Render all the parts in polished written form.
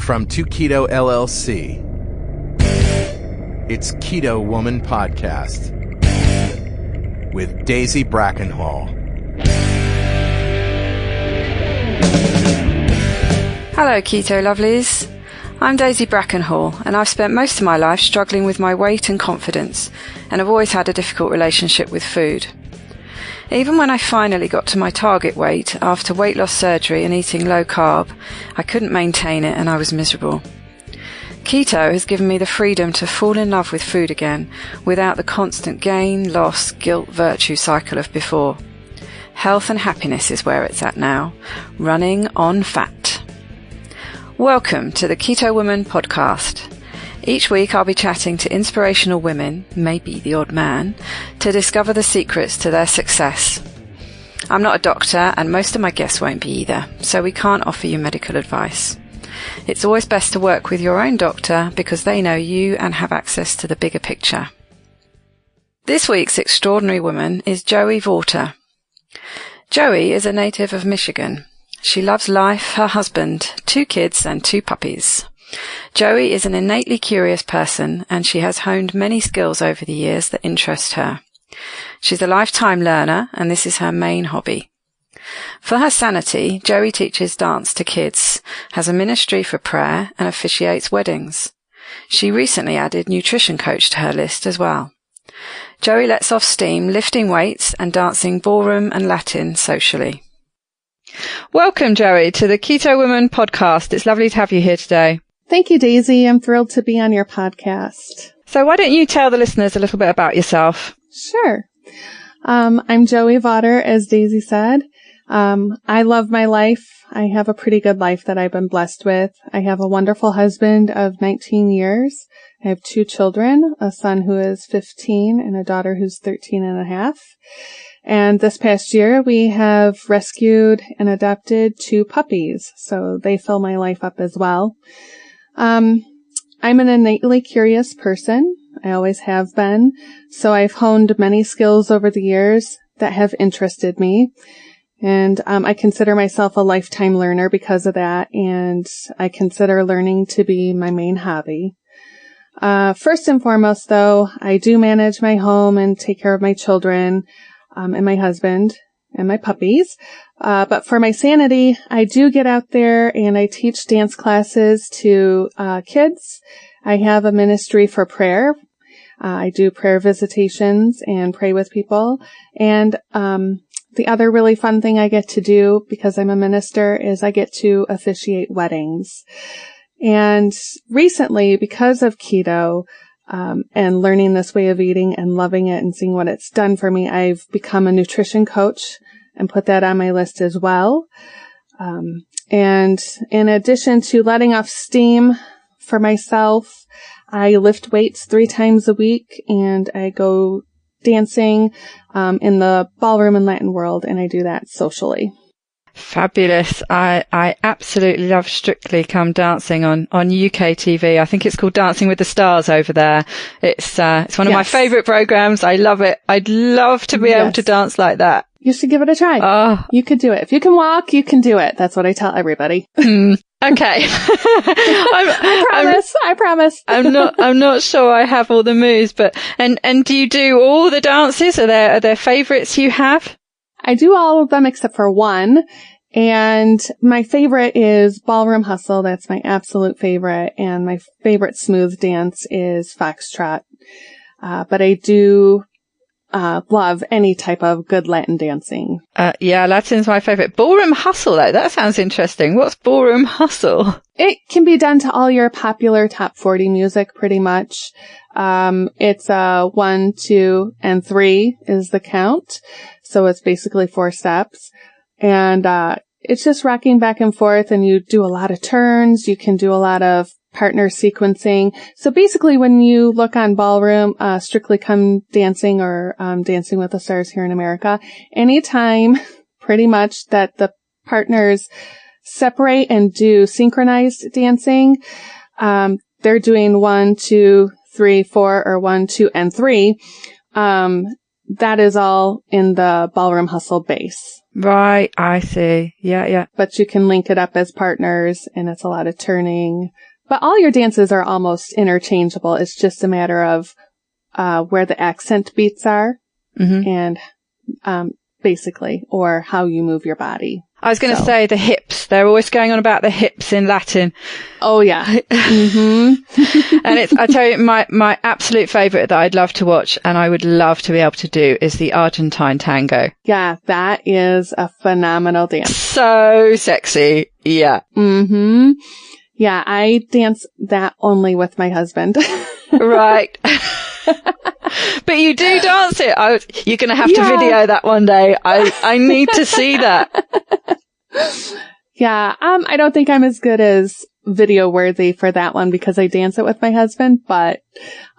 From To Keto LLC, it's Keto Woman Podcast with Daisy Brackenhall. Hello, Keto lovelies. I'm Daisy Brackenhall, and I've spent most of my life struggling with my weight and confidence, and I've always had a difficult relationship with food. Even when I finally got to my target weight after weight loss surgery and eating low carb, I couldn't maintain it and I was miserable. Keto has given me the freedom to fall in love with food again without the constant gain, loss, guilt, virtue cycle of before. Health and happiness is where it's at now, running on fat. Welcome to the Keto Woman Podcast. Each week I'll be chatting to inspirational women, maybe the odd man, to discover the secrets to their success. I'm not a doctor and most of my guests won't be either, so we can't offer you medical advice. It's always best to work with your own doctor because they know you and have access to the bigger picture. This week's extraordinary woman is Joie Vawter. Joie is a native of Michigan. She loves life, her husband, 2 kids and 2 puppies. Joie is an innately curious person and she has honed many skills over the years that interest her. She's a lifetime learner and this is her main hobby. For her sanity, Joie teaches dance to kids, has a ministry for prayer and officiates weddings. She recently added nutrition coach to her list as well. Joie lets off steam lifting weights and dancing ballroom and Latin socially. Welcome, Joie, to the Keto Woman Podcast. It's lovely to have you here today. Thank you, Daisy. I'm thrilled to be on your podcast. So why don't you tell the listeners a little bit about yourself? Sure. I'm Joie Vawter, as Daisy said. I love my life. I have a pretty good life that I've been blessed with. I have a wonderful husband of 19 years. I have 2 children, a son who is 15 and a daughter who's 13 and a half. And this past year, we have rescued and adopted 2 puppies, so they fill my life up as well. I'm an innately curious person. I always have been. So I've honed many skills over the years that have interested me. And I consider myself a lifetime learner because of that. And I consider learning to be my main hobby. First and foremost, though, I do manage my home and take care of my children, and my husband and my puppies. But for my sanity, I do get out there and I teach dance classes to kids. I have a ministry for prayer. I do prayer visitations and pray with people. And the other really fun thing I get to do, because I'm a minister, is I get to officiate weddings. And recently, because of keto, and learning this way of eating and loving it and seeing what it's done for me, I've become a nutrition coach and put that on my list as well. And in addition to letting off steam for myself, I lift weights 3 times a week and I go dancing in the ballroom and Latin world, and I do that socially. Fabulous. I absolutely love Strictly Come Dancing on UK TV. I think it's called Dancing with the Stars over there. It's one of my favourite programmes. I love it. I'd love to be able to dance like that. You should give it a try. Oh. You could do it. If you can walk, you can do it. That's what I tell everybody. Okay. I promise. I'm not sure I have all the moves, but, and do you do all the dances? Are there favourites you have? I do all of them except for one. And my favorite is Ballroom Hustle. That's my absolute favorite. And my favorite smooth dance is Foxtrot. But I do love any type of good Latin dancing. Yeah, Latin's my favorite. Ballroom Hustle, though, that sounds interesting. What's Ballroom Hustle? It can be done to all your popular top 40 music, pretty much. It's 1, 2, and 3 is the count. So it's basically 4 steps. And it's just rocking back and forth, and you do a lot of turns. You can do a lot of partner sequencing. So basically, when you look on Ballroom, Strictly Come Dancing or Dancing with the Stars here in America, anytime pretty much that the partners separate and do synchronized dancing, they're doing 1, 2, 3, 4, or 1, 2, and 3. that is all in the Ballroom Hustle base. Right. I see. Yeah. But you can link it up as partners, and it's a lot of turning. But all your dances are almost interchangeable. It's just a matter of where the accent beats are, and basically, or how you move your body. I was going to say the hips. They're always going on about the hips in Latin. Oh, yeah. And I tell you, my absolute favorite that I'd love to watch and I would love to be able to do is the Argentine tango. Yeah, that is a phenomenal dance. So sexy. Yeah. Yeah, I dance that only with my husband. Right. But you do dance it. You're going to have to video that one day. I need to see that. Yeah. I don't think I'm as good as video worthy for that one because I dance it with my husband, but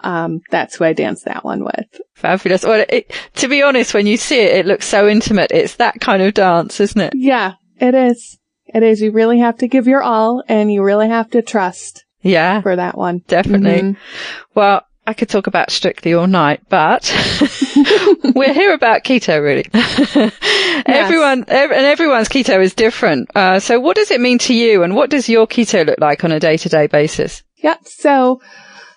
that's who I dance that one with. Fabulous. Well, to be honest, when you see it, it looks so intimate. It's that kind of dance, isn't it? Yeah, it is. It is. You really have to give your all and you really have to trust. Yeah. For that one. Definitely. Well, I could talk about Strictly all night, but we're here about keto, really. Yes. Everyone's keto is different. So what does it mean to you, and what does your keto look like on a day-to-day basis? Yep. So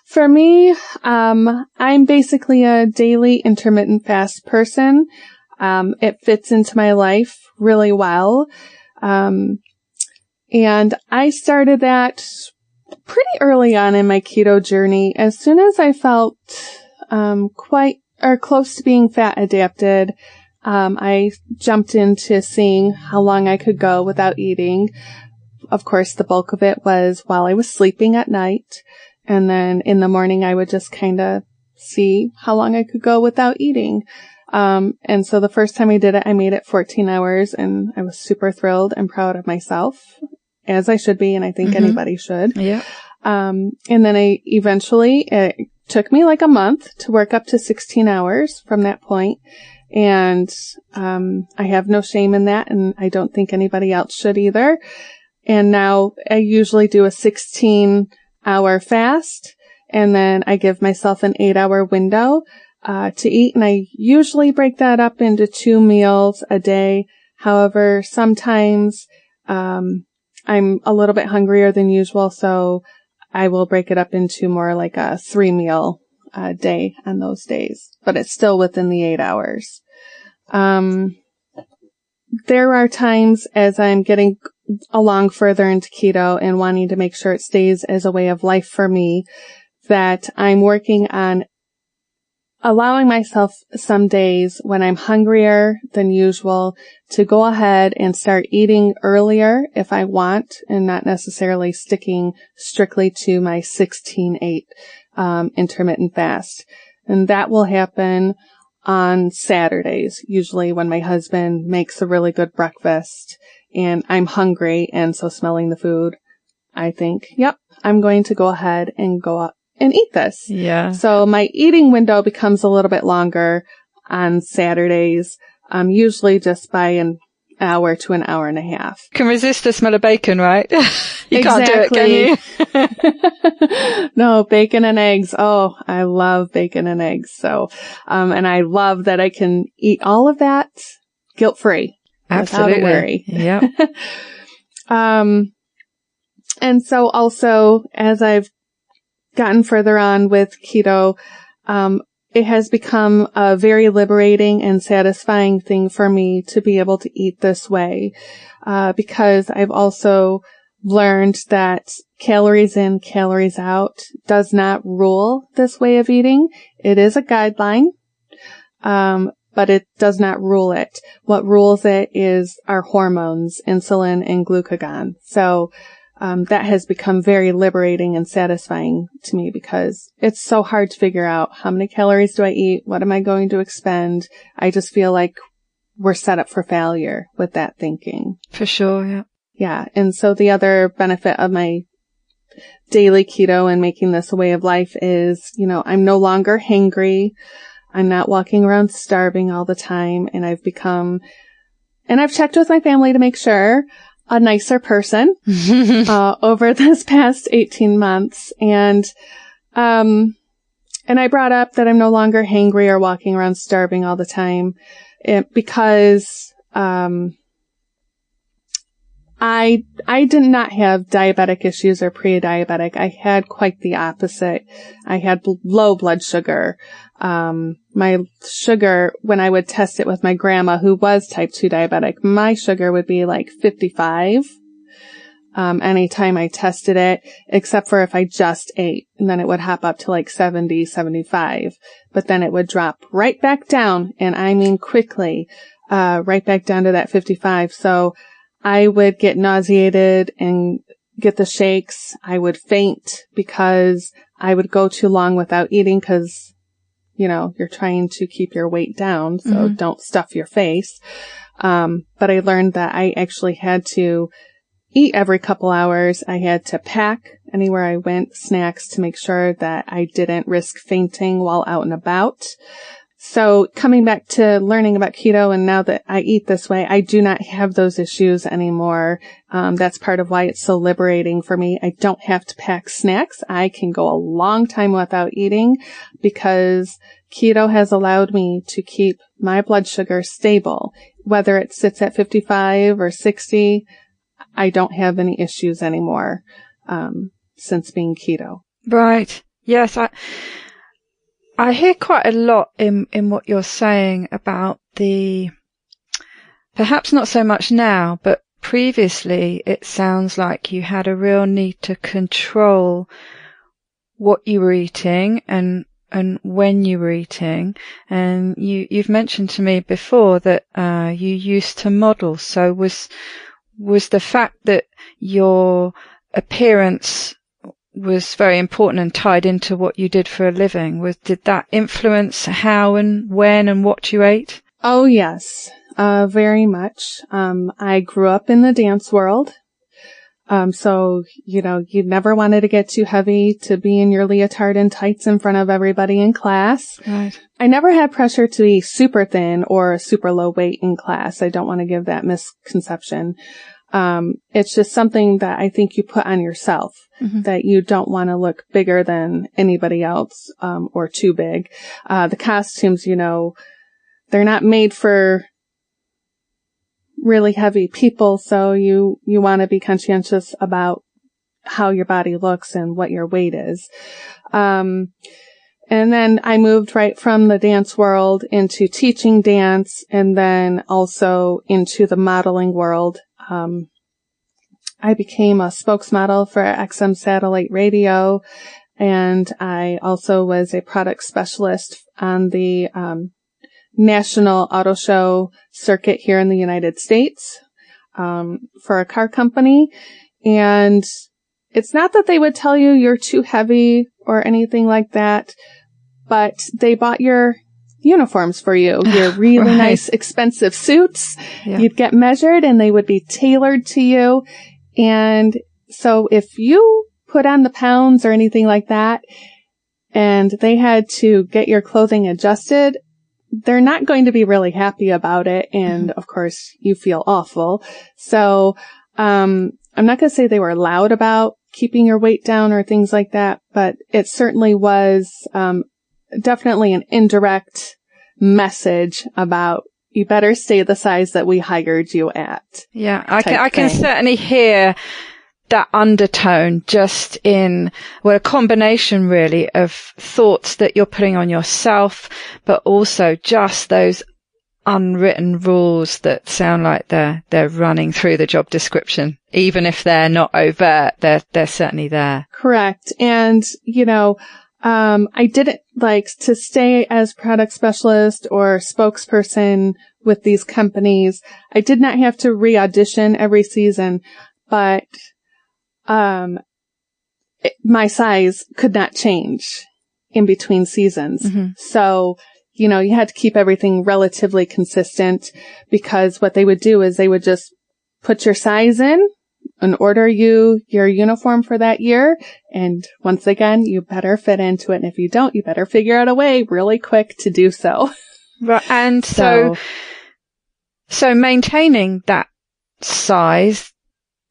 for me, I'm basically a daily intermittent fast person. It fits into my life really well. And I started that pretty early on in my keto journey. As soon as I felt quite or close to being fat adapted, I jumped into seeing how long I could go without eating. Of course, the bulk of it was while I was sleeping at night. And then in the morning, I would just kind of see how long I could go without eating. And so the first time I did it, I made it 14 hours and I was super thrilled and proud of myself. As I should be, and I think anybody should. Yeah. And then it took me like a month to work up to 16 hours from that point. And, I have no shame in that, and I don't think anybody else should either. And now I usually do a 16-hour fast, and then I give myself an 8-hour window, to eat. And I usually break that up into 2 meals a day. However, sometimes, I'm a little bit hungrier than usual, so I will break it up into more like a 3-meal day on those days, but it's still within the 8 hours. There are times as I'm getting along further into keto and wanting to make sure it stays as a way of life for me that I'm working on allowing myself some days when I'm hungrier than usual to go ahead and start eating earlier if I want, and not necessarily sticking strictly to my 16-8 intermittent fast. And that will happen on Saturdays, usually when my husband makes a really good breakfast and I'm hungry, and so smelling the food, I think, yep, I'm going to go ahead and go up and eat this. Yeah. So my eating window becomes a little bit longer on Saturdays, usually just by an hour to an hour and a half. Can resist the smell of bacon, right? You Exactly. Can't do it, can you? No, bacon and eggs. Oh, I love bacon and eggs. So, and I love that I can eat all of that guilt-free. Absolutely. Without a worry. Yeah. And so also, as I've gotten further on with keto, it has become a very liberating and satisfying thing for me to be able to eat this way, because I've also learned that calories in, calories out does not rule this way of eating. It is a guideline, but it does not rule it. What rules it is our hormones, insulin and glucagon. So that has become very liberating and satisfying to me because it's so hard to figure out how many calories do I eat? What am I going to expend? I just feel like we're set up for failure with that thinking. For sure, yeah. Yeah. And so the other benefit of my daily keto and making this a way of life is, I'm no longer hangry. I'm not walking around starving all the time. And I've become, and I've checked with my family to make sure, a nicer person over this past 18 months. And And I brought up that I'm no longer hangry or walking around starving all the time because I did not have diabetic issues or pre-diabetic. I had quite the opposite. I had low blood sugar. My sugar, when I would test it with my grandma, who was type 2 diabetic, my sugar would be like 55. Anytime I tested it, except for if I just ate, and then it would hop up to like 70, 75, but then it would drop right back down, and I mean quickly, right back down to that 55. So I would get nauseated and get the shakes. I would faint because I would go too long without eating because, you know, you're trying to keep your weight down, so don't stuff your face. But I learned that I actually had to eat every couple hours. I had to pack anywhere I went snacks to make sure that I didn't risk fainting while out and about. So coming back to learning about keto, and now that I eat this way, I do not have those issues anymore. That's part of why it's so liberating for me. I don't have to pack snacks. I can go a long time without eating because keto has allowed me to keep my blood sugar stable. Whether it sits at 55 or 60, I don't have any issues anymore since being keto. Right. Yes, I hear quite a lot in what you're saying about perhaps not so much now, but previously it sounds like you had a real need to control what you were eating and when you were eating. And you've mentioned to me before that you used to model. So was the fact that your appearance was very important and tied into what you did for a living, did that influence how and when and what you ate? Oh, yes, very much. I grew up in the dance world. So, you know, you never wanted to get too heavy to be in your leotard and tights in front of everybody in class. Right. I never had pressure to be super thin or super low weight in class. I don't want to give that misconception. It's just something that I think you put on yourself, that you don't want to look bigger than anybody else, or too big. The costumes, you know, they're not made for really heavy people. So you want to be conscientious about how your body looks and what your weight is. And then I moved right from the dance world into teaching dance and then also into the modeling world. I became a spokesmodel for XM Satellite Radio, and I also was a product specialist on the National Auto Show circuit here in the United States for a car company. And it's not that they would tell you you're too heavy or anything like that, but they bought your uniforms for you, your really right. nice, expensive suits. Yeah. You'd get measured and they would be tailored to you. And so if you put on the pounds or anything like that and they had to get your clothing adjusted, they're not going to be really happy about it. And of course you feel awful. So, I'm not going to say they were loud about keeping your weight down or things like that, but it certainly was, definitely an indirect message about you better stay the size that we hired you at. Yeah, I can certainly hear that undertone just in, well, a combination really of thoughts that you're putting on yourself, but also just those unwritten rules that sound like they're running through the job description. Even if they're not overt, they're certainly there. Correct. And, you know, I didn't like to stay as product specialist or spokesperson with these companies. I did not have to re-audition every season, but my size could not change in between seasons. So, you know, you had to keep everything relatively consistent because what they would do is they would just put your size in and order you your uniform for that year. And once again, you better fit into it. And if you don't, you better figure out a way really quick to do so. Right. And so maintaining that size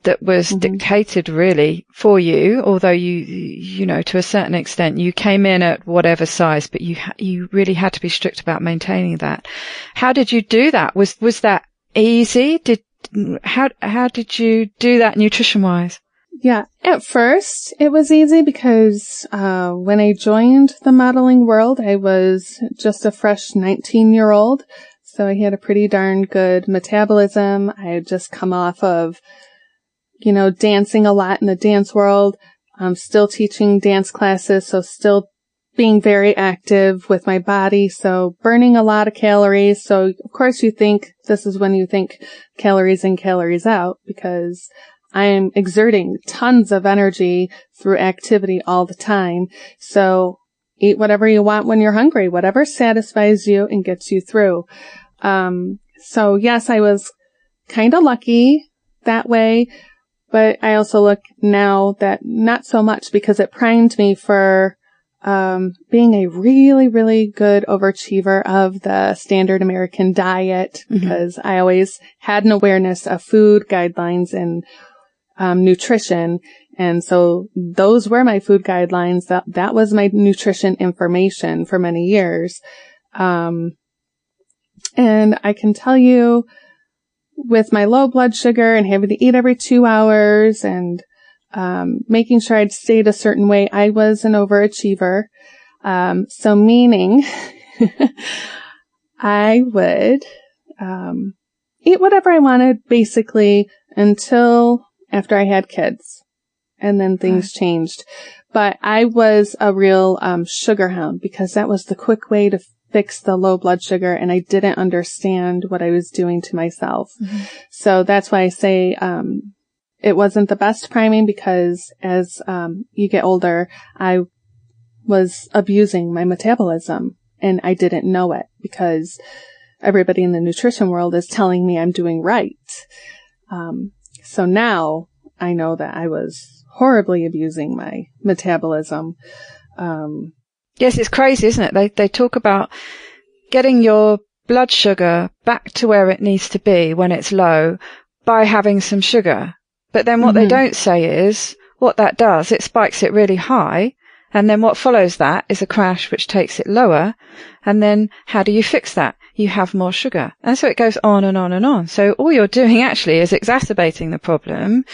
that was dictated really for you, although you know, to a certain extent, you came in at whatever size, but you really had to be strict about maintaining that. How did you do that? Was that easy? How did you do that nutrition wise? Yeah, at first it was easy because when I joined the modeling world, I was just a fresh 19-year-old. So I had a pretty darn good metabolism. I had just come off of, you know, dancing a lot in the dance world. I'm still teaching dance classes, so still being very active with my body. So burning a lot of calories. So of course this is when you think calories in, calories out, because I am exerting tons of energy through activity all the time. So eat whatever you want when you're hungry, whatever satisfies you and gets you through. So yes, I was kind of lucky that way, but I also look now that not so much, because it primed me for being a really, really good overachiever of the standard American diet, because I always had an awareness of food guidelines and nutrition. And so those were my food guidelines. That was my nutrition information for many years. And I can tell you, with my low blood sugar and having to eat every 2 hours and making sure I'd stayed a certain way, I was an overachiever. So meaning I would eat whatever I wanted basically until after I had kids. And then things changed. But I was a real sugar hound, because that was the quick way to fix the low blood sugar, and I didn't understand what I was doing to myself. So that's why I say it wasn't the best priming, because as you get older, I was abusing my metabolism, and I didn't know it, because everybody in the nutrition world is telling me I'm doing right. So now I know that I was horribly abusing my metabolism. Yes, it's crazy, isn't it? They talk about getting your blood sugar back to where it needs to be when it's low by having some sugar. But then what they don't say is what that does. It spikes it really high. And then what follows that is a crash which takes it lower. And then how do you fix that? You have more sugar. And so it goes on and on and on. So all you're doing actually is exacerbating the problem,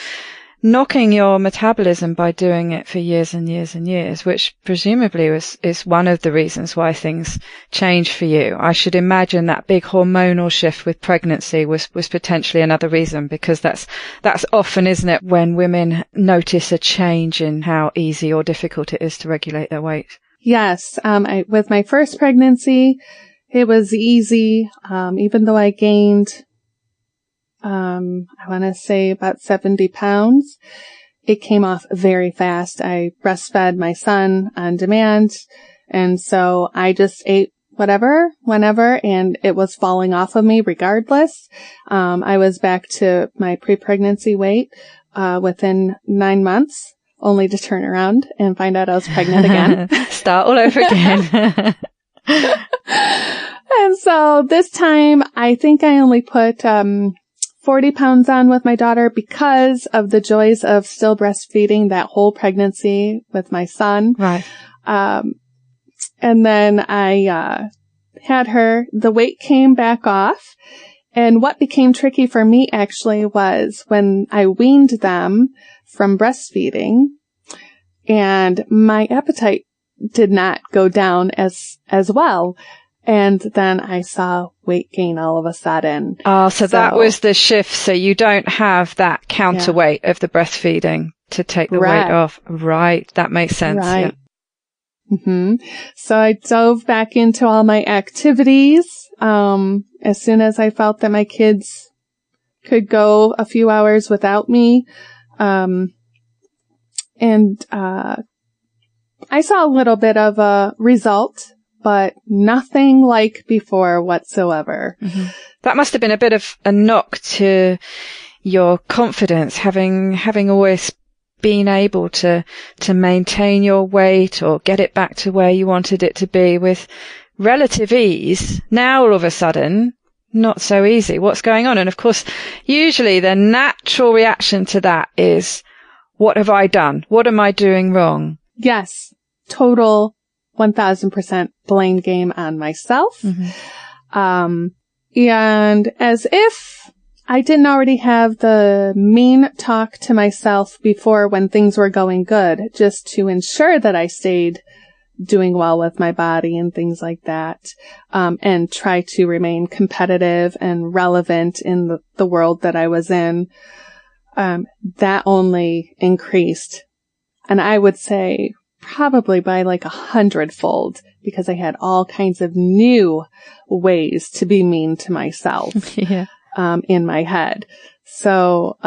knocking your metabolism by doing it for years and years and years, which presumably is one of the reasons why things change for you. I should imagine that big hormonal shift with pregnancy was potentially another reason, because that's often, isn't it, when women notice a change in how easy or difficult it is to regulate their weight. Yes. With my first pregnancy, it was easy. Even though I gained I want to say about 70 pounds. It came off very fast. I breastfed my son on demand. And so I just ate whatever, whenever, and it was falling off of me regardless. I was back to my pre-pregnancy weight, within 9 months, only to turn around and find out I was pregnant again. Start all over again. And so this time, I think I only put, 40 pounds on with my daughter because of the joys of still breastfeeding that whole pregnancy with my son. Right. And then I had her, the weight came back off. And what became tricky for me actually was when I weaned them from breastfeeding, and my appetite did not go down as well. And then I saw weight gain all of a sudden. Oh, so that was the shift. So you don't have that counterweight of the breastfeeding to take the weight off. Right. That makes sense. Right. Yeah. So I dove back into all my activities. As soon as I felt that my kids could go a few hours without me. And I saw a little bit of a result, but nothing like before whatsoever. That must have been a bit of a knock to your confidence, having always been able to maintain your weight or get it back to where you wanted it to be with relative ease. Now all of a sudden not so easy. What's going on? And of course, usually the natural reaction to that is, what have I done? What am I doing wrong? Yes. Total 1000% blame game on myself. And as if I didn't already have the mean talk to myself before when things were going good, just to ensure that I stayed doing well with my body and things like that, and try to remain competitive and relevant in the world that I was in, that only increased. And I would say probably by like 100-fold, because I had all kinds of new ways to be mean to myself in my head. So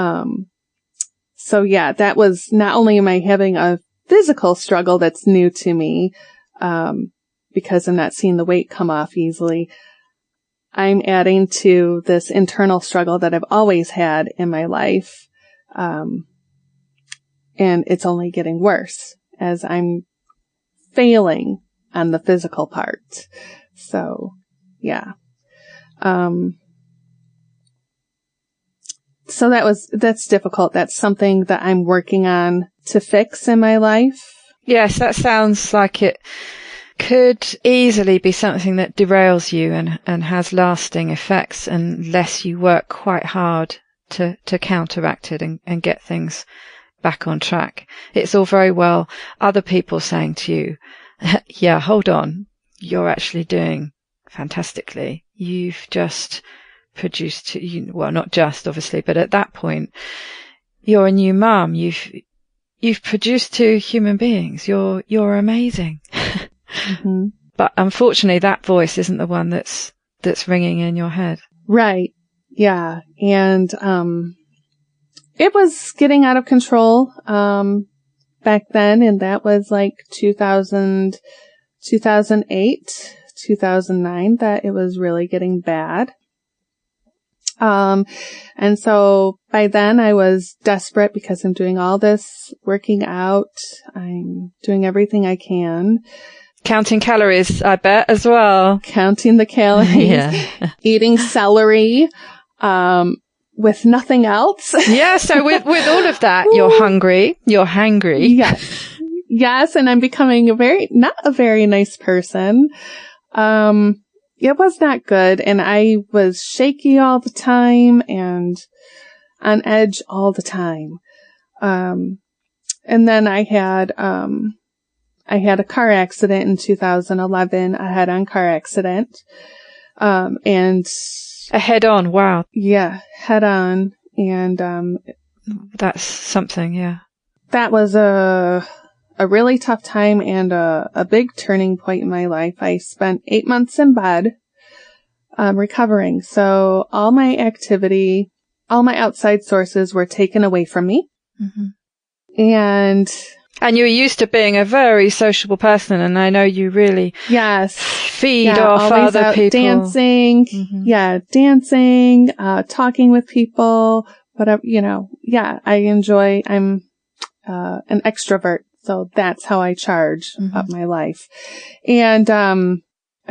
yeah, that was, not only am I having a physical struggle that's new to me, because I'm not seeing the weight come off easily, I'm adding to this internal struggle that I've always had in my life. And it's only getting worse as I'm failing on the physical part. So, yeah. So that's difficult. That's something that I'm working on to fix in my life. Yes, that sounds like it could easily be something that derails you and has lasting effects unless you work quite hard to counteract it and get things back on track. It's all very well other people saying to you, yeah, hold on, you're actually doing fantastically. You've just produced, well, not just obviously, but at that point, you're a new mum. You've produced 2 human beings. You're amazing. But unfortunately, that voice isn't the one that's ringing in your head. Right. Yeah. And, it was getting out of control, back then. And that was like 2008, 2009, that it was really getting bad. And so by then I was desperate because I'm doing all this working out. I'm doing everything I can. Counting calories, I bet, as well. Counting the calories. Eating celery, with nothing else. Yeah. So with all of that, you're hungry, you're hangry. Yes. Yes. And I'm becoming not a very nice person. It was not good. And I was shaky all the time and on edge all the time. And then I had a car accident in 2011, a head-on car accident. And a head-on, wow. Yeah, head-on. And, that's something, yeah. That was a really tough time and a big turning point in my life. I spent 8 months in bed, recovering. So all my activity, all my outside sources were taken away from me. And you were used to being a very sociable person, and I know you really feed off other people. Dancing, dancing, talking with people, whatever, I enjoy, I'm an extrovert, so that's how I charge up my life. And I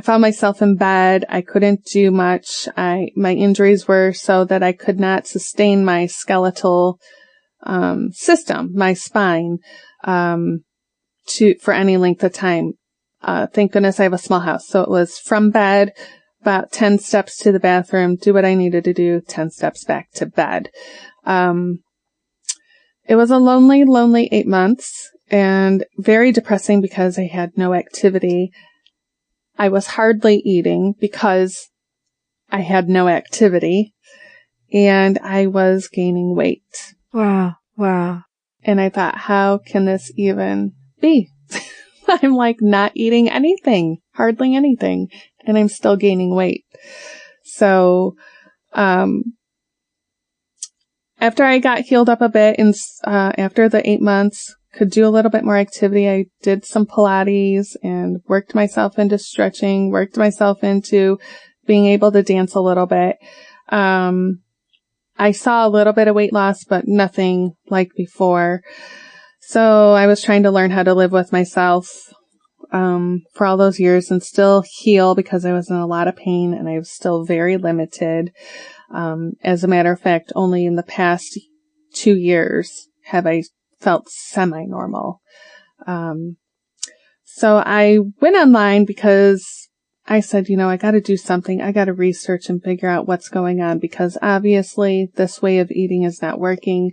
found myself in bed. I couldn't do much. My injuries were so that I could not sustain my skeletal system, my spine, for any length of time. Thank goodness I have a small house. So it was from bed, about 10 steps to the bathroom, do what I needed to do, 10 steps back to bed. It was a lonely 8 months and very depressing because I had no activity. I was hardly eating because I had no activity, and I was gaining weight. Wow. And I thought, how can this even be? I'm like not eating anything, hardly anything, and I'm still gaining weight. So, after I got healed up a bit and, after the 8 months, could do a little bit more activity. I did some Pilates and worked myself into stretching, worked myself into being able to dance a little bit. I saw a little bit of weight loss, but nothing like before. So I was trying to learn how to live with myself, for all those years and still heal because I was in a lot of pain and I was still very limited. As a matter of fact, only in the past 2 years have I felt semi-normal. So I went online because I said, I got to do something. I got to research and figure out what's going on because obviously this way of eating is not working.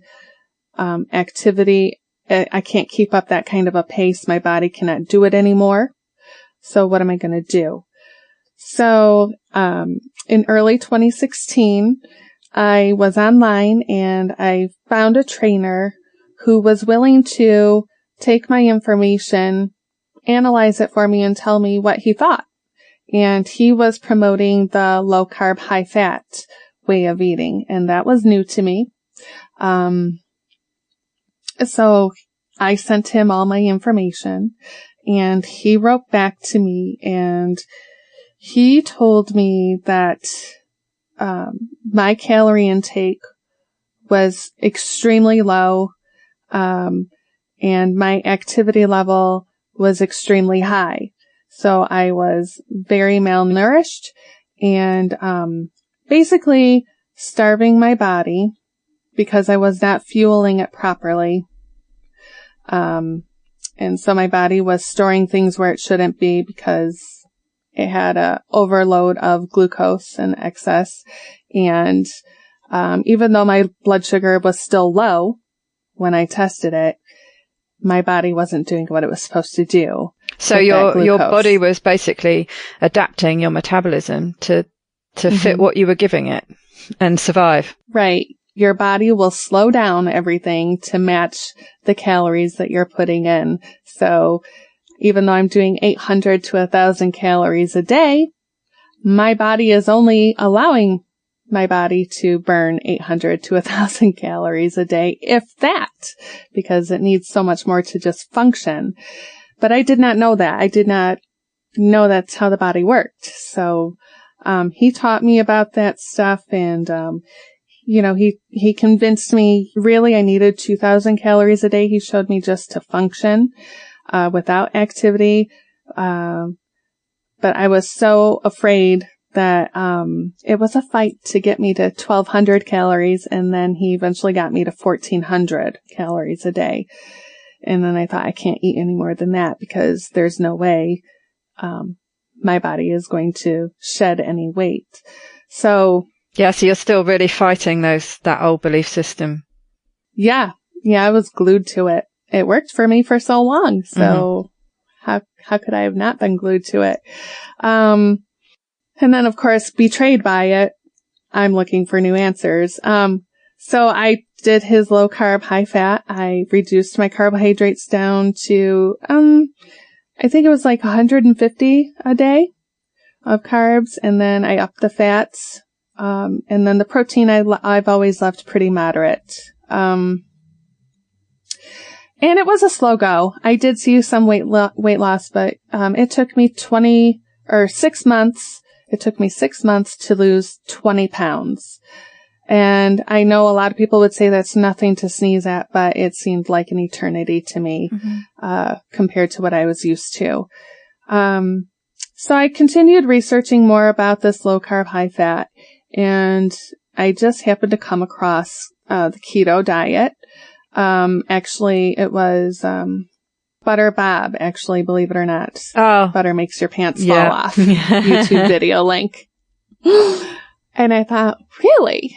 Activity, I can't keep up that kind of a pace. My body cannot do it anymore. So what am I going to do? So, in early 2016, I was online and I found a trainer who was willing to take my information, analyze it for me, and tell me what he thought. And he was promoting the low carb, high fat way of eating. And that was new to me. So I sent him all my information and he wrote back to me and he told me that, my calorie intake was extremely low, and my activity level was extremely high. So I was very malnourished and, basically starving my body because I was not fueling it properly. And so my body was storing things where it shouldn't be because it had a overload of glucose and excess. And, even though my blood sugar was still low when I tested it, my body wasn't doing what it was supposed to do. So your body was basically adapting your metabolism to fit what you were giving it and survive. Right. Your body will slow down everything to match the calories that you're putting in. So even though I'm doing 800 to 1,000 calories a day, my body is only allowing my body to burn 800 to 1,000 calories a day, if that, because it needs so much more to just function. But I did not know that. I did not know that's how the body worked. So, he taught me about that stuff and, he convinced me really I needed 2,000 calories a day. He showed me just to function, without activity. But I was so afraid that, it was a fight to get me to 1,200 calories. And then he eventually got me to 1,400 calories a day. And then I thought I can't eat any more than that because there's no way, my body is going to shed any weight. So yeah, so you're still really fighting that old belief system. Yeah, I was glued to it. It worked for me for so long. So how could I have not been glued to it? And then of course, betrayed by it, I'm looking for new answers. So I did his low carb, high fat. I reduced my carbohydrates down to, I think it was like 150 a day of carbs. And then I upped the fats. And then the protein I've always left pretty moderate. And it was a slow go. I did see some weight loss, but, it took me 6 months. It took me 6 months to lose 20 pounds. And I know a lot of people would say that's nothing to sneeze at, but it seemed like an eternity to me, compared to what I was used to. So I continued researching more about this low carb, high fat. And I just happened to come across, the keto diet. Actually, it was, Butter Bob, actually, believe it or not. Oh. Butter makes your pants fall off. YouTube video link. And I thought, really?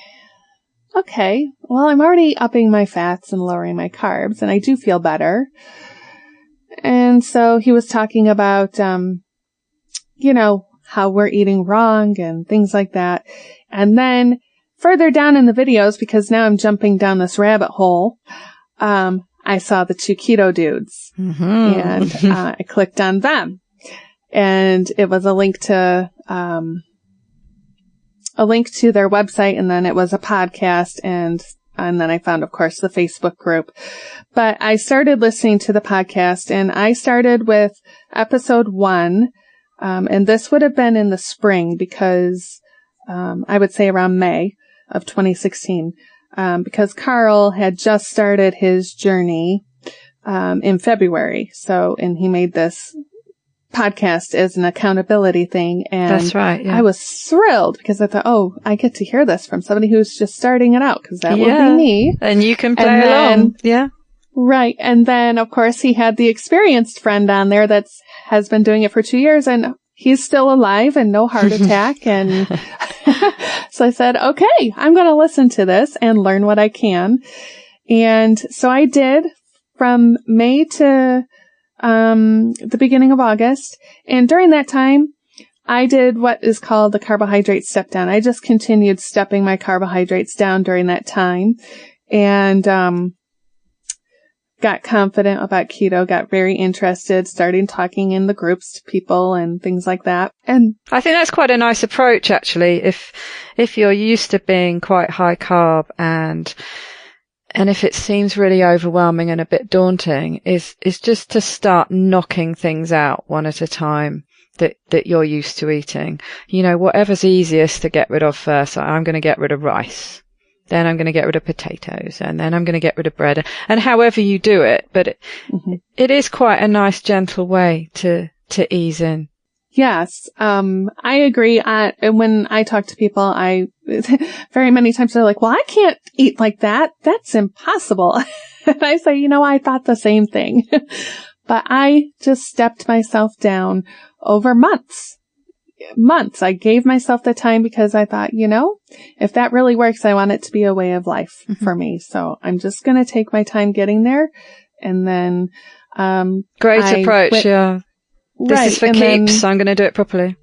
Okay. Well, I'm already upping my fats and lowering my carbs, and I do feel better. And so he was talking about, how we're eating wrong and things like that. And then further down in the videos, because now I'm jumping down this rabbit hole, I saw the 2 keto dudes and I clicked on them, and it was a link to their website, and then it was a podcast, and then I found, of course, the Facebook group. But I started listening to the podcast, and I started with episode 1. And this would have been in the spring because, I would say around May of 2016, because Carl had just started his journey, in February. So, and he made this podcast as an accountability thing. And that's right. Yeah. I was thrilled because I thought, oh, I get to hear this from somebody who's just starting it out, because that would be me. And you can play along. Yeah. Right. And then, of course, he had the experienced friend on there has been doing it for 2 years, and he's still alive and no heart attack. And so I said, okay, I'm going to listen to this and learn what I can. And so I did from May to the beginning of August. And during that time, I did what is called the carbohydrate step down. I just continued stepping my carbohydrates down during that time, and got confident about keto, got very interested, started talking in the groups to people and things like that. And I think that's quite a nice approach, actually. If you're used to being quite high carb and if it seems really overwhelming and a bit daunting, is just to start knocking things out one at a time that you're used to eating. You know, whatever's easiest to get rid of first. I'm going to get rid of rice. Then I'm going to get rid of potatoes, and then I'm going to get rid of bread, and however you do it. But it is quite a nice, gentle way to ease in. Yes, I agree. And when I talk to people, very many times they're like, well, I can't eat like that. That's impossible. And I say, I thought the same thing. But I just stepped myself down over months. I gave myself the time because I thought, if that really works, I want it to be a way of life for me. So I'm just going to take my time getting there. And then, great approach. Yeah. This is for keeps. I'm going to do it properly.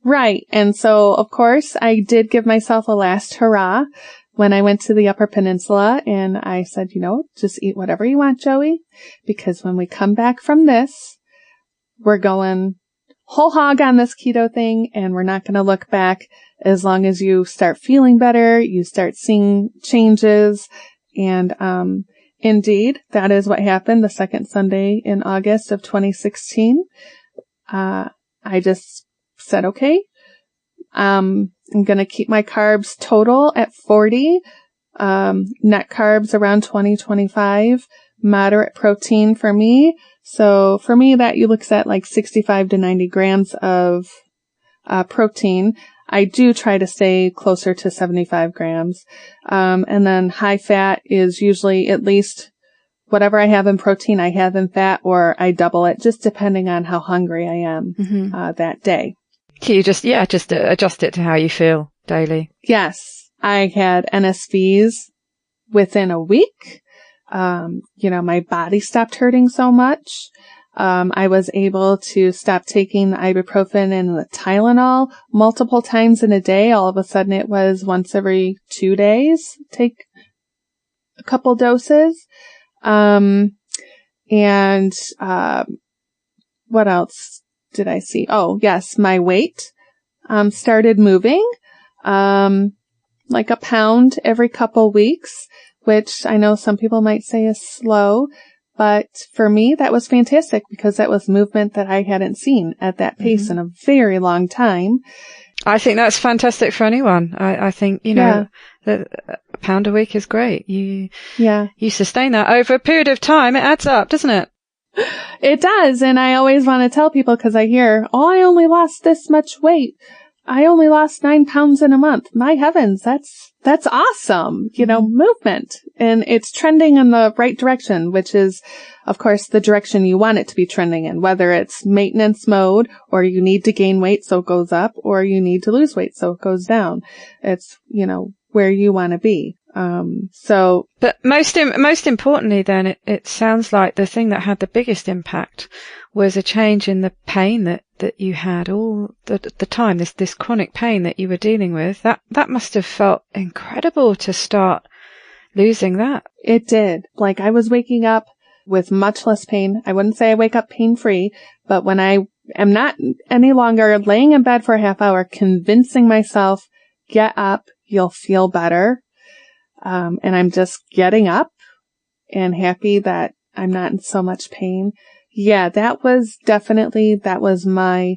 Right. And so, of course, I did give myself a last hurrah when I went to the Upper Peninsula, and I said, just eat whatever you want, Joey, because when we come back from this, we're going whole hog on this keto thing, and we're not going to look back as long as you start feeling better, you start seeing changes. And indeed, that is what happened the second Sunday in August of 2016. I just said, okay, I'm going to keep my carbs total at 40, net carbs around 20, 25, moderate protein for me. So for me, that looks at like 65 to 90 grams of protein. I do try to stay closer to 75 grams. And then high fat is usually at least whatever I have in protein, I have in fat, or I double it, just depending on how hungry I am that day. So you just adjust it to how you feel daily. Yes. I had NSVs within a week. My body stopped hurting so much. I was able to stop taking the ibuprofen and the Tylenol multiple times in a day. All of a sudden it was once every 2 days, take a couple doses. What else did I see? Oh, yes, my weight, started moving, like a pound every couple weeks, which I know some people might say is slow, but for me, that was fantastic because that was movement that I hadn't seen at that pace in a very long time. I think that's fantastic for anyone. I think, that a pound a week is great. You sustain that over a period of time. It adds up, doesn't it? It does. And I always want to tell people, because I hear, I only lost this much weight. I only lost 9 pounds in a month. My heavens, that's awesome. Movement. And it's trending in the right direction, which is, of course, the direction you want it to be trending in, whether it's maintenance mode or you need to gain weight so it goes up, or you need to lose weight so it goes down. It's, where you want to be. But most importantly then, it sounds like the thing that had the biggest impact was a change in the pain that you had all the time, this chronic pain that you were dealing with. That must have felt incredible to start losing that. It did. Like, I was waking up with much less pain. I wouldn't say I wake up pain-free, but when I am not any longer laying in bed for a half hour, convincing myself, get up, you'll feel better. And I'm just getting up and happy that I'm not in so much pain. Yeah, that was my,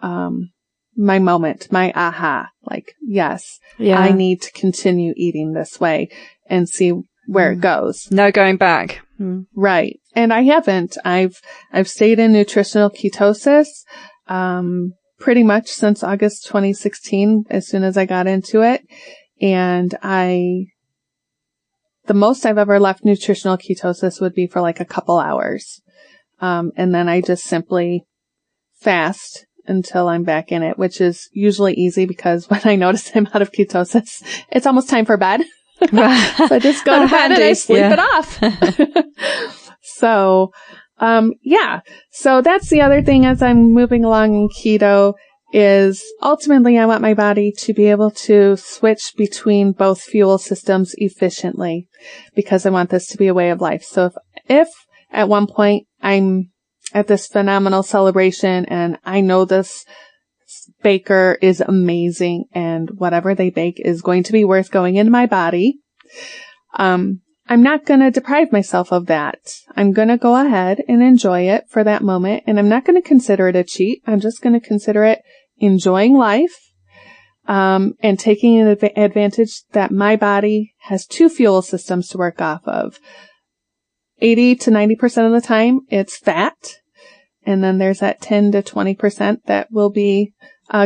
my moment, my aha. Like, yes, I need to continue eating this way and see where it goes. No going back. Right. And I haven't. I've stayed in nutritional ketosis, pretty much since August 2016, as soon as I got into it. And the most I've ever left nutritional ketosis would be for like a couple hours. And then I just simply fast until I'm back in it, which is usually easy because when I notice I'm out of ketosis, it's almost time for bed. So I just go to bed and I sleep it off. So, So that's the other thing as I'm moving along in keto is ultimately I want my body to be able to switch between both fuel systems efficiently because I want this to be a way of life. So if at one point I'm at this phenomenal celebration and I know this baker is amazing and whatever they bake is going to be worth going into my body, I'm not going to deprive myself of that. I'm going to go ahead and enjoy it for that moment. And I'm not going to consider it a cheat. I'm just going to consider it enjoying life, and taking an advantage that my body has two fuel systems to work off of. 80 to 90% of the time, it's fat. And then there's that 10 to 20% that will be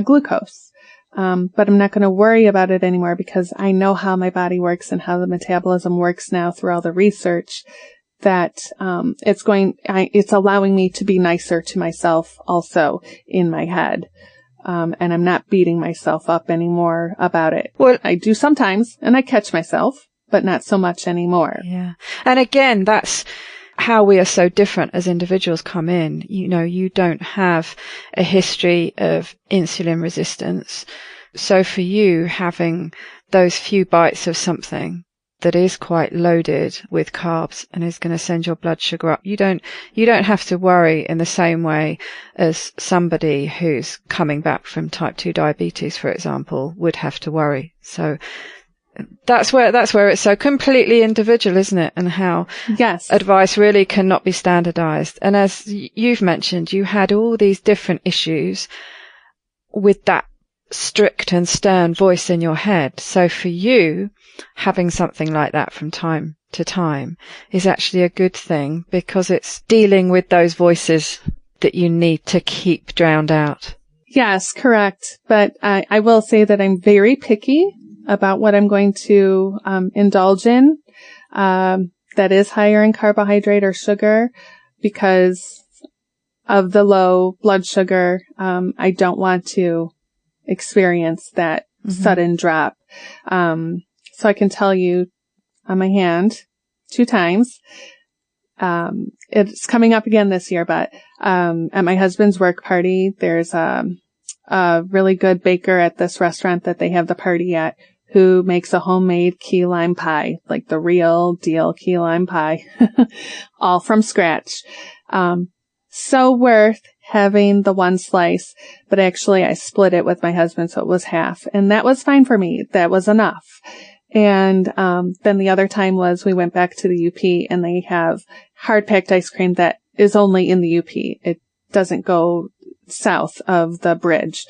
glucose. But I'm not going to worry about it anymore because I know how my body works and how the metabolism works now through all the research that, it's allowing me to be nicer to myself also in my head. And I'm not beating myself up anymore about it. Well, I do sometimes and I catch myself, but not so much anymore. Yeah. And again, that's how we are so different as individuals come in. You don't have a history of insulin resistance. So for you, having those few bites of something that is quite loaded with carbs and is going to send your blood sugar up, you don't have to worry in the same way as somebody who's coming back from type 2 diabetes, for example, would have to worry. So that's where it's so completely individual, isn't it? And how advice really cannot be standardized. And as you've mentioned, you had all these different issues with that strict and stern voice in your head. So for you, having something like that from time to time is actually a good thing because it's dealing with those voices that you need to keep drowned out. Yes, correct. But I will say that I'm very picky about what I'm going to indulge in that is higher in carbohydrate or sugar because of the low blood sugar. I don't want to experience that sudden drop. So I can tell you on my hand 2 times. It's coming up again this year, but at my husband's work party, there's a really good baker at this restaurant that they have the party at who makes a homemade key lime pie, like the real deal key lime pie, all from scratch. So worth having the one slice, but actually I split it with my husband, so it was half, and that was fine for me. That was enough. And then the other time was we went back to the UP, and they have hard-packed ice cream that is only in the UP. It doesn't go south of the bridge.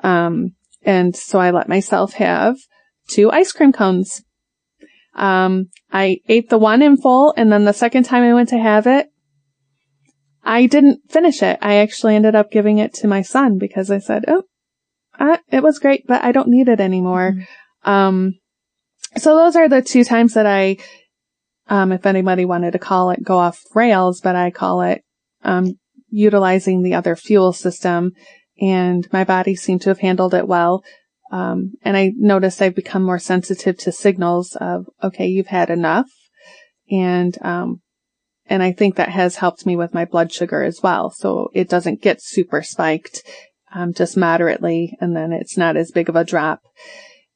And so I let myself have 2 ice cream cones. I ate the one in full, and then the second time I went to have it, I didn't finish it. I actually ended up giving it to my son because I said, it was great, but I don't need it anymore. Mm-hmm. So those are the 2 times that I, if anybody wanted to call it go off rails, but I call it, utilizing the other fuel system, and my body seemed to have handled it well. And I noticed I've become more sensitive to signals of, okay, you've had enough. And I think that has helped me with my blood sugar as well. So it doesn't get super spiked, just moderately, and then it's not as big of a drop.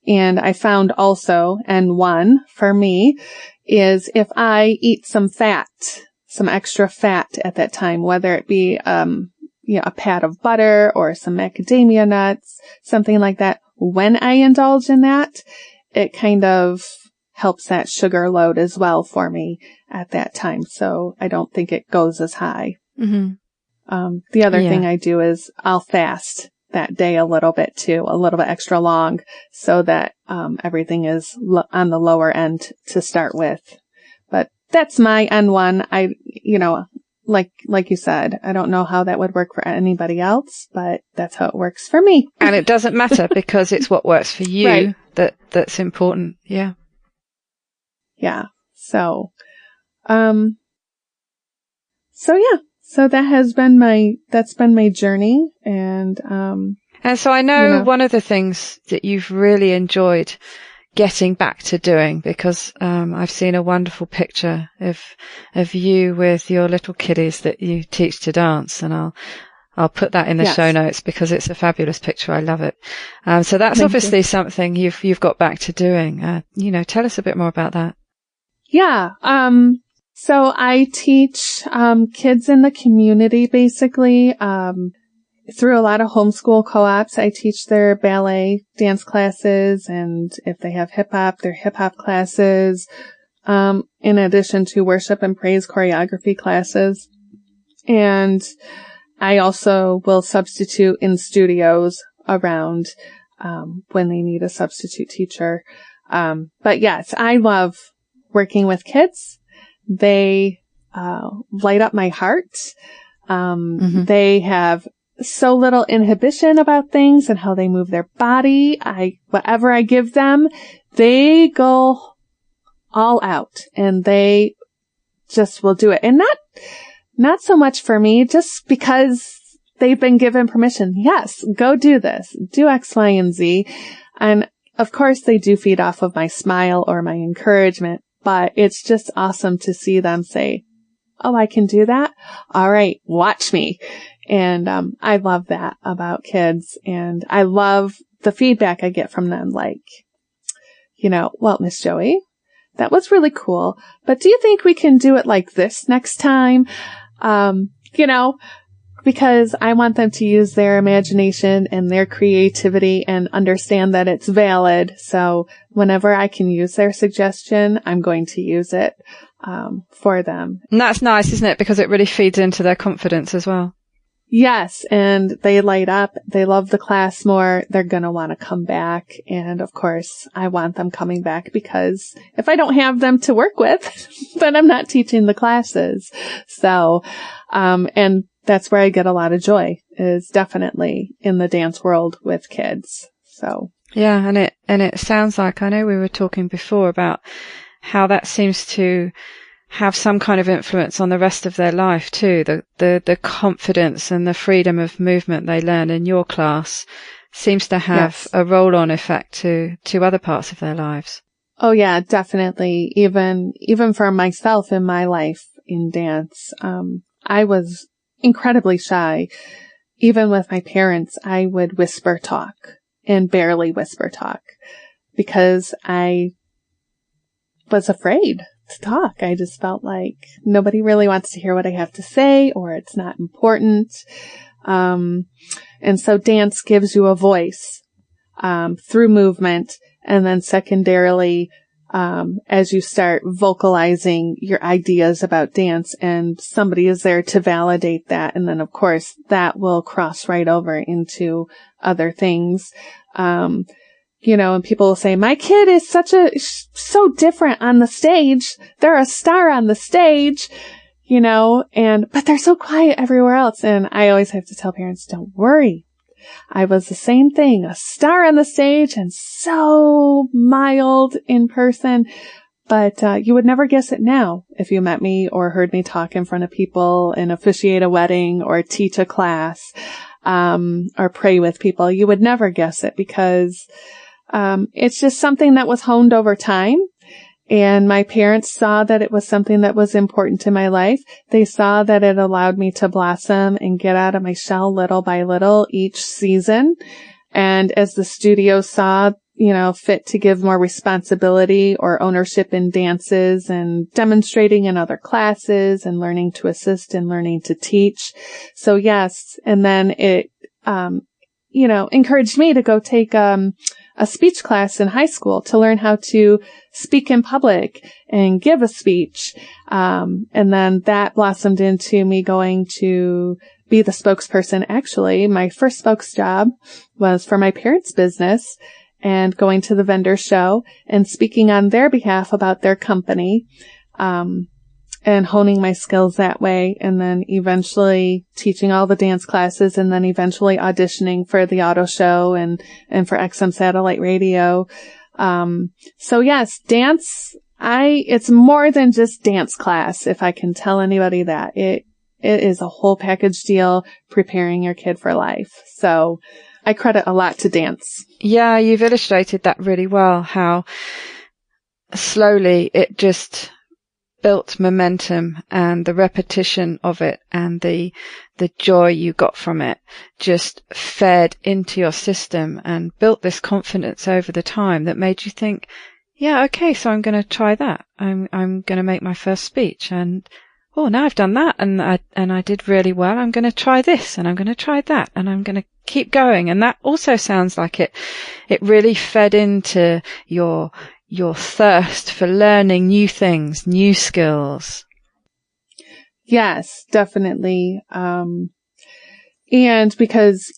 And I found also, N1 for me, is if I eat some extra fat at that time, whether it be, a pat of butter or some macadamia nuts, something like that. When I indulge in that, it kind of helps that sugar load as well for me at that time. So I don't think it goes as high. Mm-hmm. The other thing I do is I'll fast that day a little bit too, a little bit extra long, so that everything is on the lower end to start with. But that's my N1. Like you said, I don't know how that would work for anybody else, but that's how it works for me. And it doesn't matter because it's what works for you right. that's important. Yeah. Yeah. So that's been my journey. And so I know one of the things that you've really enjoyed getting back to doing, because I've seen a wonderful picture of you with your little kiddies that you teach to dance, and I'll put that in the show notes because it's a fabulous picture. I love it. So that's Thank obviously you. something you've got back to doing. Tell us a bit more about that. Yeah. So I teach kids in the community, basically. Through a lot of homeschool co-ops, I teach their ballet dance classes, and if they have hip hop, their hip hop classes, in addition to worship and praise choreography classes. And I also will substitute in studios around, when they need a substitute teacher. But yes, I love working with kids. They, light up my heart. They have so little inhibition about things and how they move their body. Whatever I give them, they go all out and they just will do it. And not so much for me, just because they've been given permission. Yes, go do this, do X, Y, and Z. And of course they do feed off of my smile or my encouragement, but it's just awesome to see them say, oh, I can do that. All right, watch me. And I love that about kids, and I love the feedback I get from them. Like, well, Miss Joey, that was really cool, but do you think we can do it like this next time? Because I want them to use their imagination and their creativity and understand that it's valid. So whenever I can use their suggestion, I'm going to use it for them. And that's nice, isn't it? Because it really feeds into their confidence as well. Yes, and they light up. They love the class more. They're going to want to come back. And of course, I want them coming back, because if I don't have them to work with, then I'm not teaching the classes. So, and that's where I get a lot of joy, is definitely in the dance world with kids. So. Yeah, and it sounds like, I know we were talking before about how that seems to have some kind of influence on the rest of their life too. The confidence and the freedom of movement they learn in your class seems to have a roll-on effect to other parts of their lives. Oh yeah, definitely. Even for myself in my life in dance, I was incredibly shy. Even with my parents, I would whisper talk and barely whisper talk because I was afraid to talk. I just felt like nobody really wants to hear what I have to say, or it's not important. And so dance gives you a voice, through movement. And then secondarily, as you start vocalizing your ideas about dance, and somebody is there to validate that. And then of course that will cross right over into other things. And people will say, my kid is so different on the stage. They're a star on the stage, but they're so quiet everywhere else. And I always have to tell parents, don't worry. I was the same thing, a star on the stage and so mild in person. But you would never guess it now if you met me or heard me talk in front of people and officiate a wedding or teach a class, or pray with people. You would never guess it because it's just something that was honed over time. And my parents saw that it was something that was important to my life. They saw that it allowed me to blossom and get out of my shell little by little each season. And as the studio saw, fit to give more responsibility or ownership in dances and demonstrating in other classes and learning to assist and learning to teach. So yes. And then it, encouraged me to go take, a speech class in high school to learn how to speak in public and give a speech. And then that blossomed into me going to be the spokesperson. Actually, my first spokes job was for my parents' business and going to the vendor show and speaking on their behalf about their company. and honing my skills that way, and then eventually teaching all the dance classes, and then eventually auditioning for the auto show and for XM satellite radio. So yes, dance, it's more than just dance class, if I can tell anybody that. It is a whole package deal preparing your kid for life. So I credit a lot to dance. Yeah, you've illustrated that really well, how slowly it just built momentum, and the repetition of it and the joy you got from it just fed into your system and built this confidence over the time that made you think, yeah, okay, so I'm going to try that. I'm going to make my first speech, and oh, now I've done that and I did really well. I'm going to try this, and I'm going to try that, and I'm going to keep going. And that also sounds like it really fed into your thirst for learning new things, new skills. Yes, definitely. And because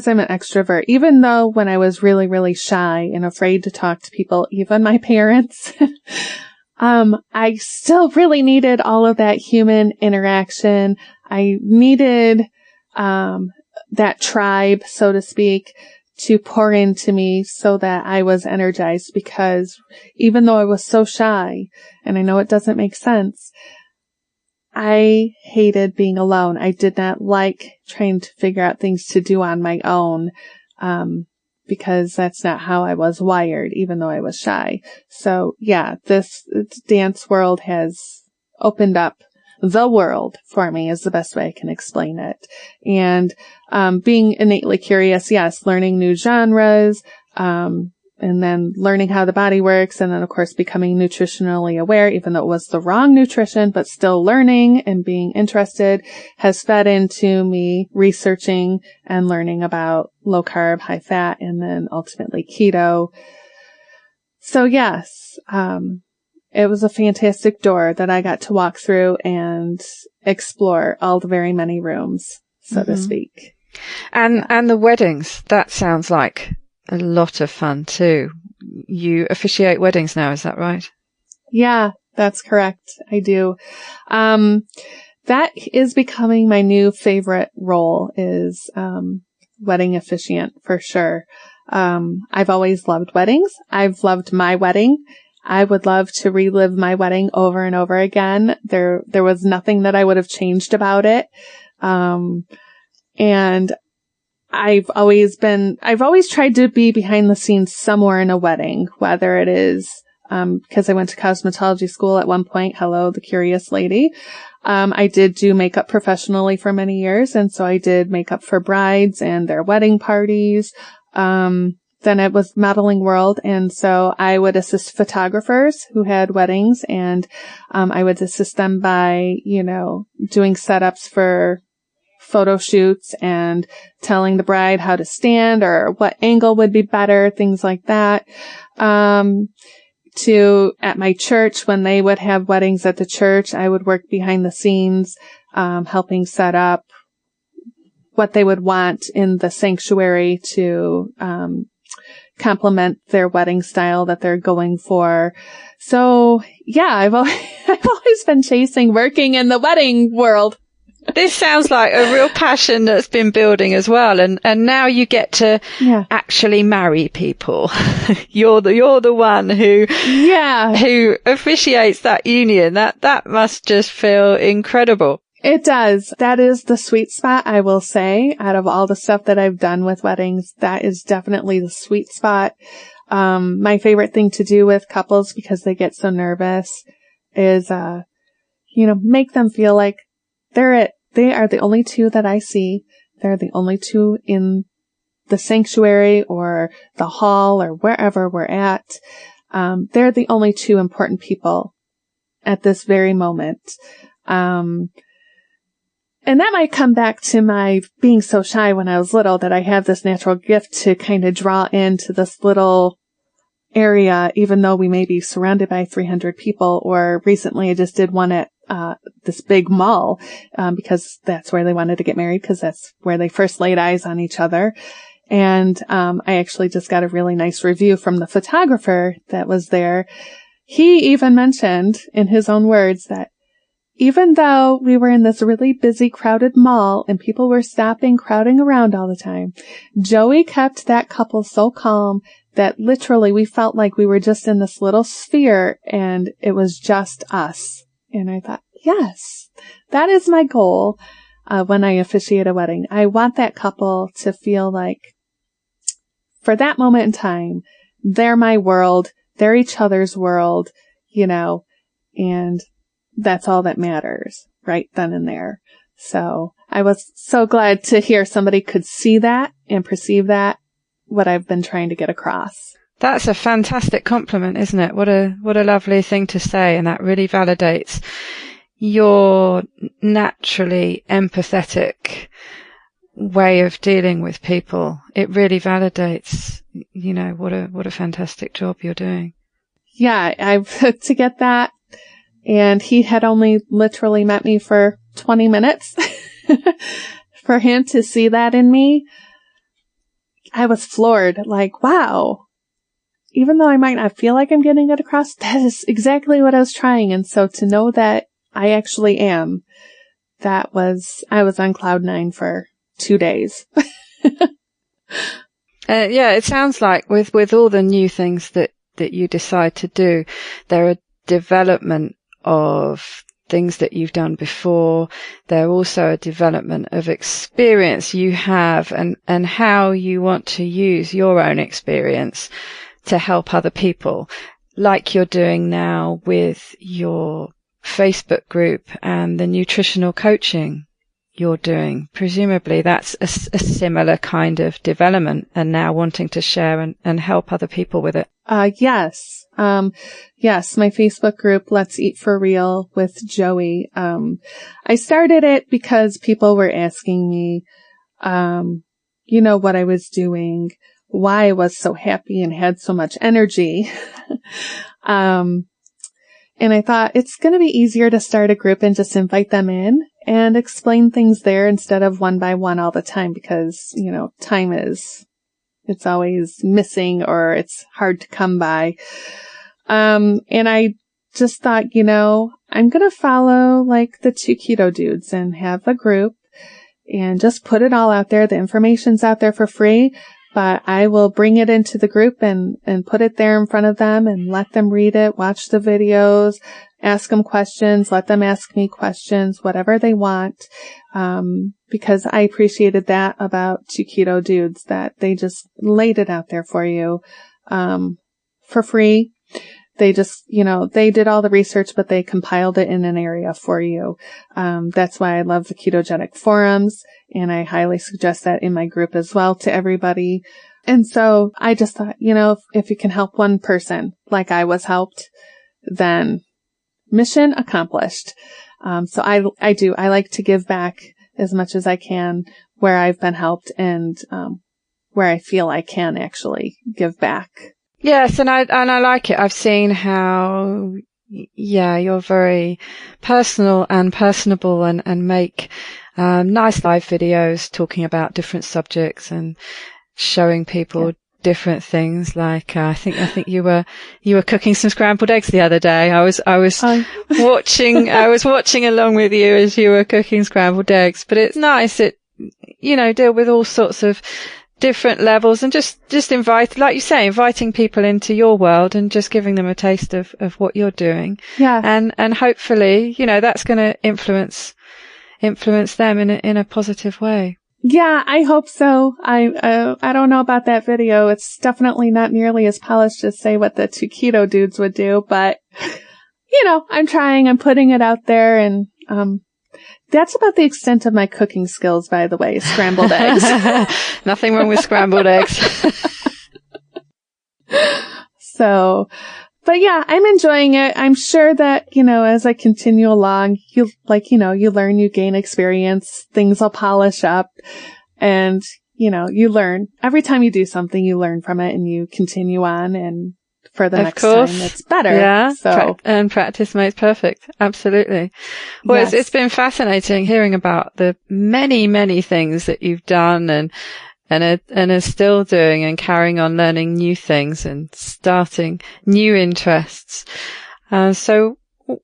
I'm an extrovert, even though when I was really, really shy and afraid to talk to people, even my parents, I still really needed all of that human interaction. I needed, that tribe, so to speak, to pour into me so that I was energized, because even though I was so shy, and I know it doesn't make sense, I hated being alone. I did not like trying to figure out things to do on my own, because that's not how I was wired, even though I was shy. So yeah, this dance world has opened up the world for me, is the best way I can explain it. And being innately curious, yes, learning new genres, and then learning how the body works, and then of course becoming nutritionally aware, even though it was the wrong nutrition, but still learning and being interested, has fed into me researching and learning about low carb, high fat, and then ultimately keto. So yes, it was a fantastic door that I got to walk through and explore all the very many rooms, so to speak. And the weddings, that sounds like a lot of fun too. You officiate weddings now, is that right? Yeah, that's correct. I do. That is becoming my new favorite role, is wedding officiant, for sure. I've always loved weddings. I've loved my wedding. I would love to relive my wedding over and over again. There was nothing that I would have changed about it. And I've always tried to be behind the scenes somewhere in a wedding, whether it is, because I went to cosmetology school at one point. Hello, the curious lady. I did do makeup professionally for many years. And so I did makeup for brides and their wedding parties. Then it was modeling world. And so I would assist photographers who had weddings, and I would assist them by, doing setups for photo shoots and telling the bride how to stand or what angle would be better, things like that. At my church, when they would have weddings at the church, I would work behind the scenes, helping set up what they would want in the sanctuary to, complement their wedding style that they're going for. So yeah, I've always been chasing working in the wedding world. This sounds like a real passion that's been building as well. And now you get to actually marry people. You're the one who officiates that union. That must just feel incredible. It does. That is the sweet spot, I will say. Out of all the stuff that I've done with weddings, that is definitely the sweet spot. My favorite thing to do with couples, because they get so nervous, is, make them feel like they are the only two that I see. They're the only two in the sanctuary or the hall or wherever we're at. They're the only two important people at this very moment. And that might come back to my being so shy when I was little, that I have this natural gift to kind of draw into this little area, even though we may be surrounded by 300 people. Or recently I just did one at this big mall, because that's where they wanted to get married, because that's where they first laid eyes on each other. And I actually just got a really nice review from the photographer that was there. he even mentioned in his own words that even though we were in this really busy, crowded mall and people were stopping, crowding around all the time, Joey kept that couple so calm that literally we felt like we were just in this little sphere and it was just us. And I thought, yes, that is my goal when I officiate a wedding. I want that couple to feel like for that moment in time, they're my world, they're each other's world, and that's all that matters right then and there. So I was so glad to hear somebody could see that and perceive that, what I've been trying to get across. That's a fantastic compliment, isn't it? What a lovely thing to say. And that really validates your naturally empathetic way of dealing with people. It really validates, what a fantastic job you're doing. Yeah, to get that. And he had only literally met me for 20 minutes. For him to see that in me, I was floored. Like, wow, even though I might not feel like I'm getting it across, that is exactly what I was trying. And so to know that I actually am, I was on cloud 9 for 2 days. Yeah, it sounds like with all the new things that you decide to do, there are development of things that you've done before. They're also a development of experience you have and how you want to use your own experience to help other people, like you're doing now with your Facebook group and the nutritional coaching you're doing. Presumably that's a similar kind of development and now wanting to share and help other people with it. Yes. Yes, my Facebook group, Let's Eat for Real with Joey. I started it because people were asking me, what I was doing, why I was so happy and had so much energy. And I thought it's going to be easier to start a group and just invite them in and explain things there instead of one by one all the time because, time it's always missing or it's hard to come by. And I just thought, I'm going to follow like the 2 keto dudes and have a group and just put it all out there. The information's out there for free, but I will bring it into the group and put it there in front of them and let them read it, watch the videos, ask them questions, let them ask me questions, whatever they want. Because I appreciated that about 2 keto dudes, that they just laid it out there for you, for free. They just, they did all the research, but they compiled it in an area for you. That's why I love the ketogenic forums. And I highly suggest that in my group as well to everybody. And so I just thought, if you can help one person like I was helped, then mission accomplished. So I do. I like to give back as much as I can where I've been helped and where I feel I can actually give back. Yes, and I like it. I've seen how, you're very personal and personable and make nice live videos talking about different subjects and showing people different things. Like I think you were cooking some scrambled eggs the other day. I was watching along with you as you were cooking scrambled eggs. But it's nice deal with all sorts of different levels and just invite, like you say, inviting people into your world and just giving them a taste of what you're doing. Yeah. And hopefully, that's going to influence them in a positive way. Yeah, I hope so. I don't know about that video. It's definitely not nearly as polished as say what the 2 keto dudes would do, but I'm trying, I'm putting it out there and, that's about the extent of my cooking skills, by the way, scrambled eggs. Nothing wrong with scrambled eggs. So, but yeah, I'm enjoying it. I'm sure that, as I continue along, you learn, you gain experience, things will polish up and, you learn. Every time you do something, you learn from it and you continue on and for the next time it's better. Yeah. So and practice makes perfect. Absolutely. Well, yes. It's been fascinating hearing about the many, many things that you've done and and are still doing and carrying on learning new things and starting new interests. So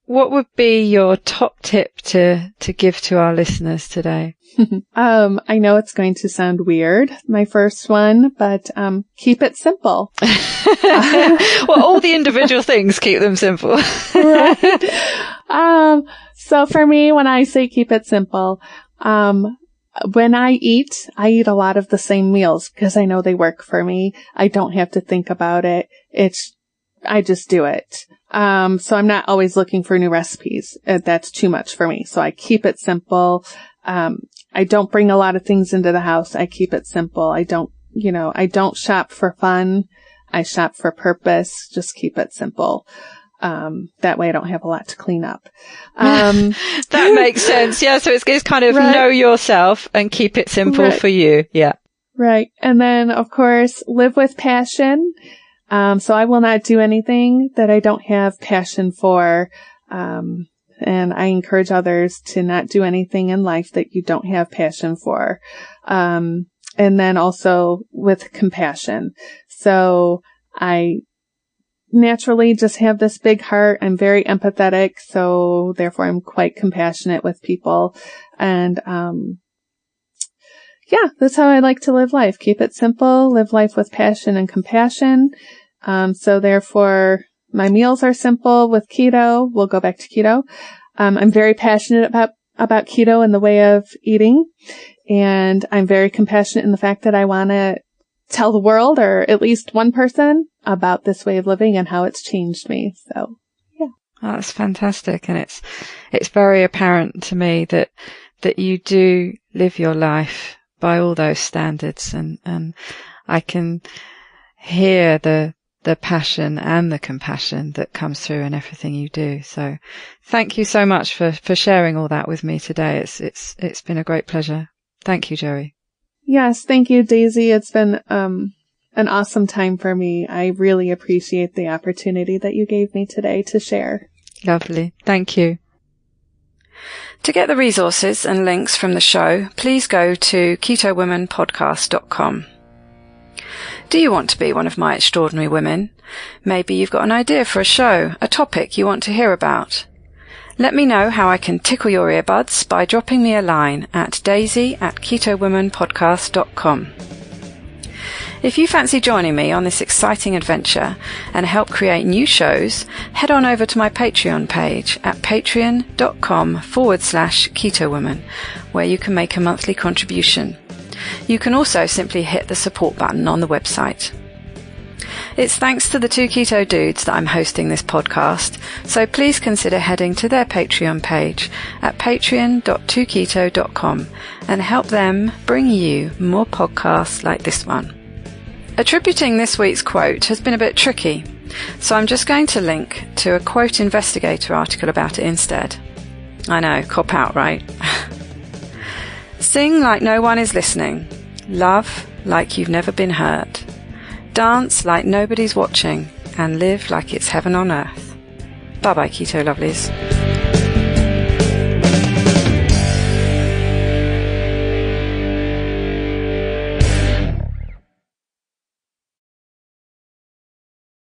what would be your top tip to give to our listeners today? I know it's going to sound weird, my first one, but keep it simple. Well, all the individual things, keep them simple. Right. So for me, when I say keep it simple, when I eat a lot of the same meals because I know they work for me. I don't have to think about it. I just do it. So I'm not always looking for new recipes. That's too much for me. So I keep it simple. I don't bring a lot of things into the house. I keep it simple. I don't shop for fun. I shop for purpose. Just keep it simple. That way I don't have a lot to clean up. That makes sense. Yeah. So it's kind of right. Know yourself and keep it simple right. for you. Yeah. Right. And then of course, live with passion. So I will not do anything that I don't have passion for. And I encourage others to not do anything in life that you don't have passion for. And then also with compassion. So I naturally just have this big heart. I'm very empathetic. So therefore I'm quite compassionate with people. And, that's how I like to live life. Keep it simple, live life with passion and compassion. So therefore my meals are simple with keto. We'll go back to keto. I'm very passionate about keto and the way of eating. And I'm very compassionate in the fact that I want to tell the world, or at least one person, about this way of living and how it's changed me. So, yeah. Oh, that's fantastic. And it's very apparent to me that you do live your life by all those standards. And I can hear the passion and the compassion that comes through in everything you do. So thank you so much for sharing all that with me today. It's been a great pleasure. Thank you, Joie. Yes. Thank you, Daisy. It's been, an awesome time for me. I really appreciate the opportunity that you gave me today to share. Lovely. Thank you. To get the resources and links from the show, please go to ketowomanpodcast.com. Do you want to be one of my extraordinary women? Maybe you've got an idea for a show, a topic you want to hear about. Let me know how I can tickle your earbuds by dropping me a line at daisy@ketowomanpodcast.com. If you fancy joining me on this exciting adventure and help create new shows, head on over to my Patreon page at patreon.com/ketowoman, where you can make a monthly contribution. You can also simply hit the support button on the website. It's thanks to the two keto dudes that I'm hosting this podcast, so please consider heading to their Patreon page at patreon.2keto.com and help them bring you more podcasts like this one. Attributing this week's quote has been a bit tricky, so I'm just going to link to a Quote Investigator article about it instead. I know, cop out, right? Sing like no one is listening. Love like you've never been hurt. Dance like nobody's watching. And live like it's heaven on earth. Bye-bye, Keto Lovelies.